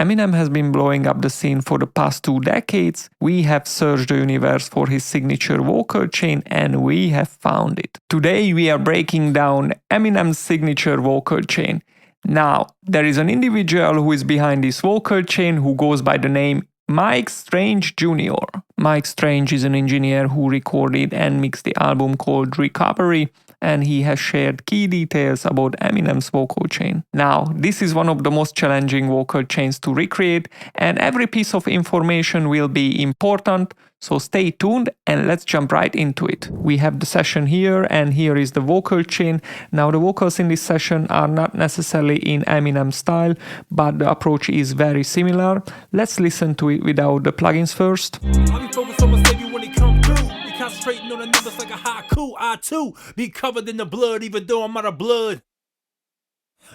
Eminem has been blowing up the scene for the past 2 decades. We have searched the universe for his signature vocal chain and we have found it. Today we are breaking down Eminem's signature vocal chain. Now, there is an individual who is behind this vocal chain who goes by the name Mike Strange Jr. Mike Strange is an engineer who recorded and mixed the album called Recovery, and he has shared key details about Eminem's vocal chain. Now, this is one of the most challenging vocal chains to recreate, and every piece of information will be important, so stay tuned and let's jump right into it. We have the session here, and here is the vocal chain. Now, the vocals in this session are not necessarily in Eminem style, but the approach is very similar. Let's listen to it without the plugins first. I'll be focused on my savior when he come through. Be concentrating on the numbers like a haiku. I too be covered in the blood, even though I'm out of blood.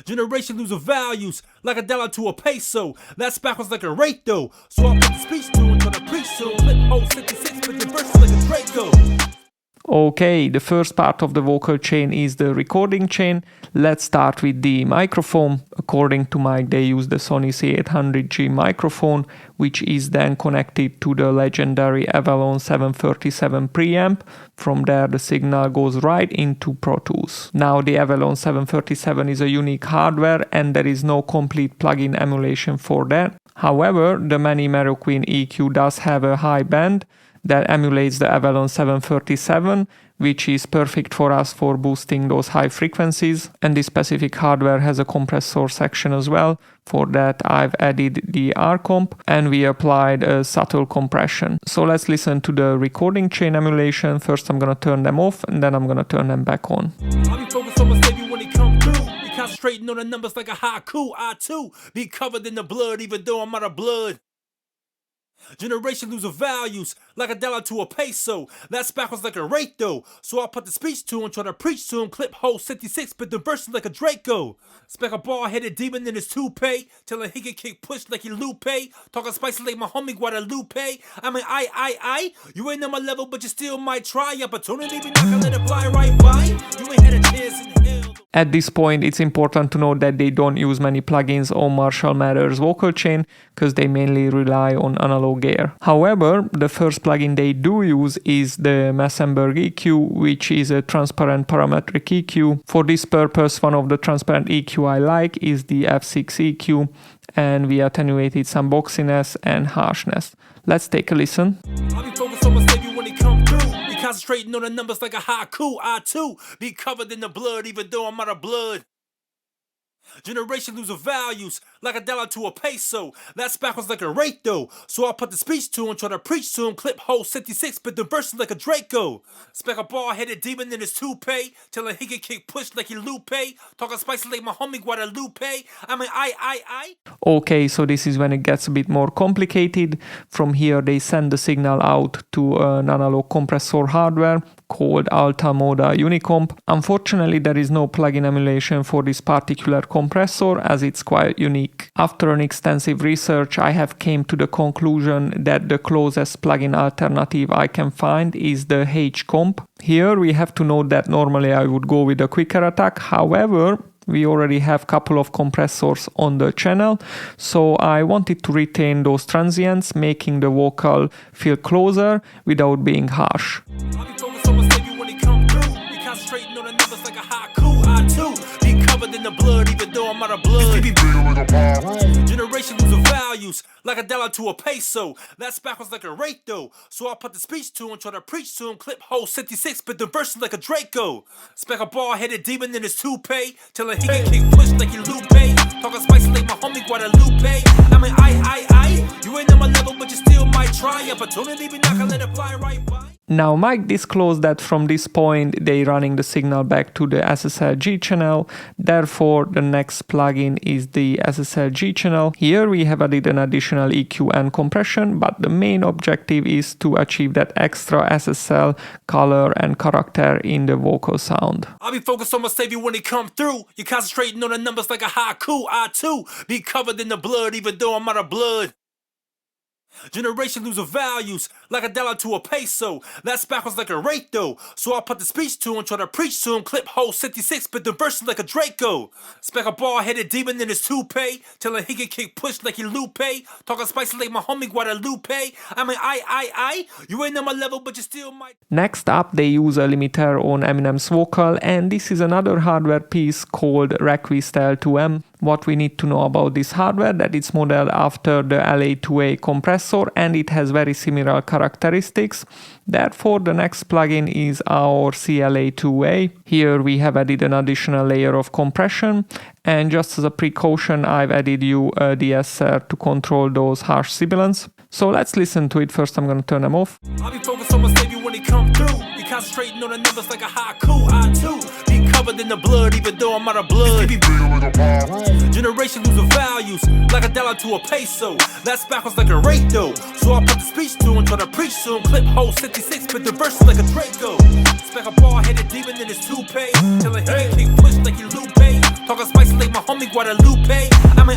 Generation losing values like a dollar to a peso. That's backwards like a rate though. So I put the speech to and try to preach to him. Flip hole 56 with the verses like a Draco. Okay, the first part of the vocal chain is the recording chain. Let's start with the microphone. According to Mike, they use the Sony C800G microphone, which is then connected to the legendary Avalon 737 preamp. From there, the signal goes right into Pro Tools. Now, the Avalon 737 is a unique hardware and there is no complete plugin emulation for that. However, the Manny Marroquin EQ does have a high band that emulates the Avalon 737, which is perfect for us for boosting those high frequencies. And this specific hardware has a compressor section as well. For that, I've added the R-comp and we applied a subtle compression. So let's listen to the recording chain emulation. First, I'm gonna turn them off and then I'm gonna turn them back on. I'll be focused on my savior when he come through. Be concentrating on the numbers like a haiku. I too be covered in the blood, even though I'm out of blood. Generation losing values like a dollar to a peso. That's backwards like a rate though. So I put the speech to him, try to preach to him. Clip hole 56, but the verses like a Draco. Spec a ball-headed demon in his toupee, telling he can kick push like he Lupe. Talking spicy like my homie Guadalupe. I mean, I. You ain't on my level, but you still might try. Opportunity, be not gonna let it fly right by. You ain't had a chance in hell. At this point, it's important to note that they don't use many plugins on Marshall Mathers vocal chain because they mainly rely on analog gear. However, the first plugin they do use is the Massenburg EQ, which is a transparent parametric EQ. For this purpose, one of the transparent EQ I like is the F6 EQ, and we attenuated some boxiness and harshness. Let's take a listen. I'll be focused on my savior when he come through. Be concentrating on the numbers like a haiku. I too be covered in the blood, even though I'm out of blood. Generation losing values like a dollar to a peso. That's backwards like a rate though. So I put the speech to him, try to preach to him. Clip hole 56, but the verses like a Draco. Spec a ball-headed demon in his toupee, telling he can kick push like he Lupe. Talking spicy like my homie Guadalupe. I mean, I. Okay, so this is when it gets a bit more complicated. From here, they send the signal out to a Nanolo Compressor hardware called Alta Moda Unicomp. Unfortunately, there is no plugin emulation for this particular compressor as it's quite unique. After an extensive research, I have came to the conclusion that the closest plugin alternative I can find is the H-comp. Here we have to note that normally I would go with a quicker attack. However, we already have a couple of compressors on the channel, so I wanted to retain those transients, making the vocal feel closer without being harsh. I'll be focused on my savior when he come through. Be concentrating on the numbers like a haiku. I too be covered in the blood, even though I'm out of blood. Generation losing values like a dollar to a peso. That's backwards like a rate though. So I put the speech to him, try to preach to him. Clip hole 56, but the verses like a Draco. Spec a ball-headed demon in his toupee, telling he can kick push like he Lupe. Talking spicy like my homie Guadalupe. I mean, I. You ain't on my level, but you still might try. Opportunity, be not gonna let it fly right by. Now, Mike disclosed that from this point, they running the signal back to the SSL channel. Therefore, the next plugin is the SSL channel. Here we have added an additional EQ and compression, but the main objective is to achieve that extra SSL color and character in the vocal sound. I'll be focused on my savior when he come through. You're concentrating on the numbers like a haiku. I too be covered in the blood, even though I'm out of blood. Generation losing values like a dollar to a peso. That's backwards like a rate though. So I put the speech to him, try to preach to him. Clip hole 66, but the verses like a Draco. Spec a ball headed demon in his toupee. Till he can kick push like he Lupe. Talking spicy like my homie Guadalupe. I mean, you ain't on my level, but you still might. Next up, they use a limiter on Eminem's vocal, and this is another hardware piece called Request L2M. What we need to know about this hardware, that it's modeled after the LA2A compressor and it has very similar characteristics. Therefore, the next plugin is our CLA2A. Here we have added an additional layer of compression, and just as a precaution, I've added you a DSR to control those harsh sibilants. So let's listen to it. First, I'm going to turn them off. I'll be focused on my savior when he come through. Be concentrating on the numbers like a haiku. I too be covered in the blood, even though I'm out of blood. Generation losing values like a dollar to a peso. That's backwards like a rate though. So I put the speech to him, try to preach to him. Clip hole 66, but the verses like a Draco. Spec a ball headed demon in his toupee. Till he kick push like he Lupe. Talking spicy like my homie Guadalupe. I mean,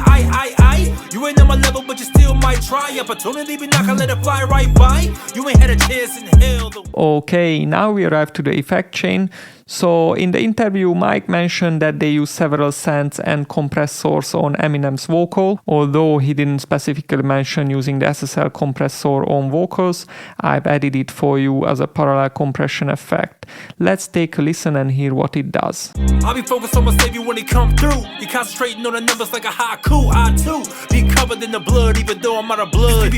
you ain't on my level, but you still might try. Opportunity, be not gonna let it fly right by. You ain't had a chance in hell though. Okay, now we arrive to the effect chain. So in the interview, Mike mentioned that they use several sends and compressors on Eminem's vocal. Although he didn't specifically mention using the SSL compressor on vocals, I've added it for you as a parallel compression effect. Let's take a listen and hear what it does. I'll be focused on my savior when he come through. Be concentrating on the numbers like a haiku. I too be covered in the blood, even though I'm out of blood.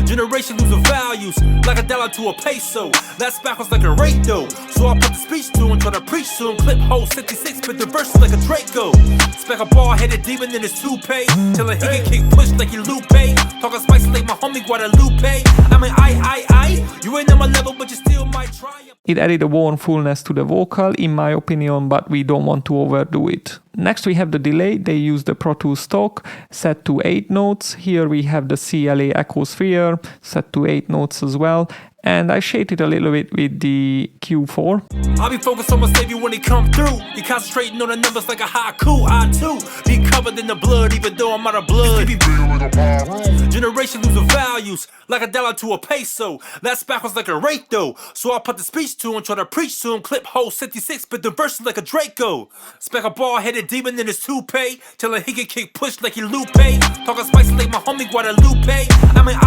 Generation losing values like a dollar to a peso. That's backwards like a rate though. So I put the speech to him, try to preach to him. Clip hole 66, but the verses like a Draco. Spec a ball headed demon in his toupee. Till he can kick push like he Lupe. Talking spicy like my homie Guadalupe. I mean, you ain't on my level, but you still might try. It added a warm fullness to the vocal, in my opinion, but we don't want to overdo it. Next we have the delay. They use the Pro Tools stock set to 8 notes. Here we have the CLA Echo Sphere set to 8 notes as well. And I shaded it a little bit with the Q4. I'll be focused on my savior when he come through. Be concentrating on the numbers like a haiku. I too be covered in the blood, even though I'm out of blood. Generation losing values like a dollar to a peso. That's backwards like a rate though. So I put the speech to him, try to preach to him. Clip hole 66, but the verses like a Draco. Spec a ball headed demon in his toupee. Till he can kick push like he Lupe. Talking spicy like my homie Guadalupe. I mean,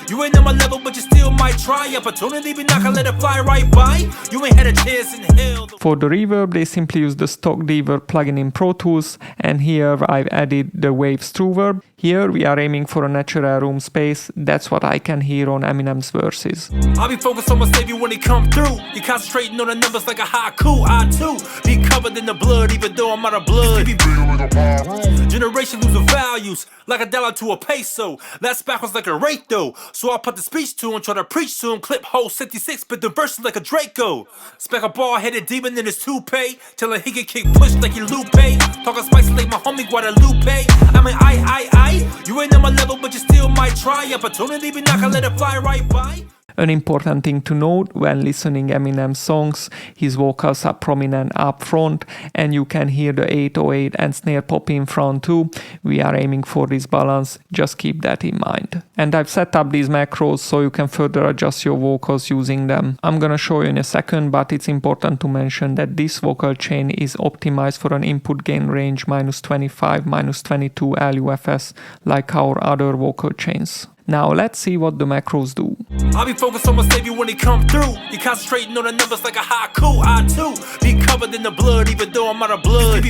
you ain't on my level, but you still might try. Opportunity, be not gonna let it fly right by. You ain't had a chance in hell. For the reverb, they simply use the stock reverb plugin in Pro Tools, and here I've added the Waves True Verb. Here we are aiming for a natural room space. That's what I can hear on Eminem's verses. I'll be focused on my savior when he come through. Be concentrating on the numbers like a haiku. I too be covered in the blood, even though I'm out of blood. Generation losing values like a dollar to a peso. That's backwards like a rate though. So I put the speech to him, try to preach to him. Clip hole 66, but the verses like a Draco. Spec a ball headed demon in his toupee. Till he can kick push like he Lupe. Talking spicy like my homie Guadalupe. I mean, you ain't on my level, but you still might try. Opportunity, be not gonna let it fly right by. An important thing to note when listening Eminem songs, his vocals are prominent up front and you can hear the 808 and snare pop in front too. We are aiming for this balance, just keep that in mind. And I've set up these macros so you can further adjust your vocals using them. I'm gonna show you in a second, but it's important to mention that this vocal chain is optimized for an input gain range -25, -22 LUFS like our other vocal chains. Now let's see what the macros do. I'll be focused on my savior when he come through. Be concentrating on the numbers like a haiku. I too be covered in the blood, even though I'm out of blood.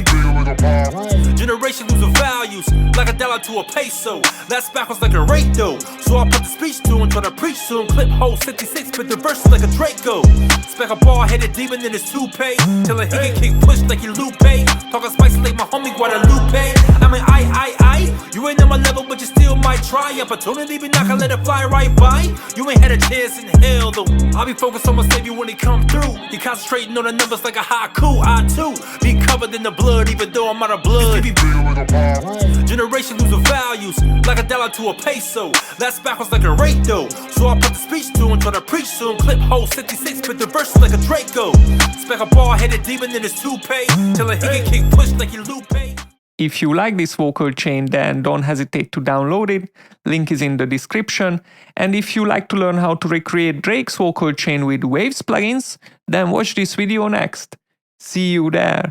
Generation losing values like a dollar to a peso. That's backwards like a rate though. So I put the speech to him, try to preach to him. Clip hole 66, but the verses like a Draco. Spec a ball headed demon in his toupee. Till he can kick push like he Lupe. Talking spicy like my homie Guadalupe. I mean, you ain't on my level, but you still might try. Opportunity, be not gonna let it fly right by. You ain't had a chance in hell though. I'll be focused on my savior when he come through. Be concentrating on the numbers like a haiku. I too be covered in the blood, even though I'm out of blood. Generation losing values like a dollar to a peso. That's backwards like a rate though. So I put the speech to him, try to preach to him. Clip hole 66, but the verses like a Draco. Spec a ball headed demon in his toupee. Till he can kick push like he Lupe. If you like this vocal chain, then don't hesitate to download it. Link is in the description. And if you like to learn how to recreate Drake's vocal chain with Waves plugins, then watch this video next. See you there.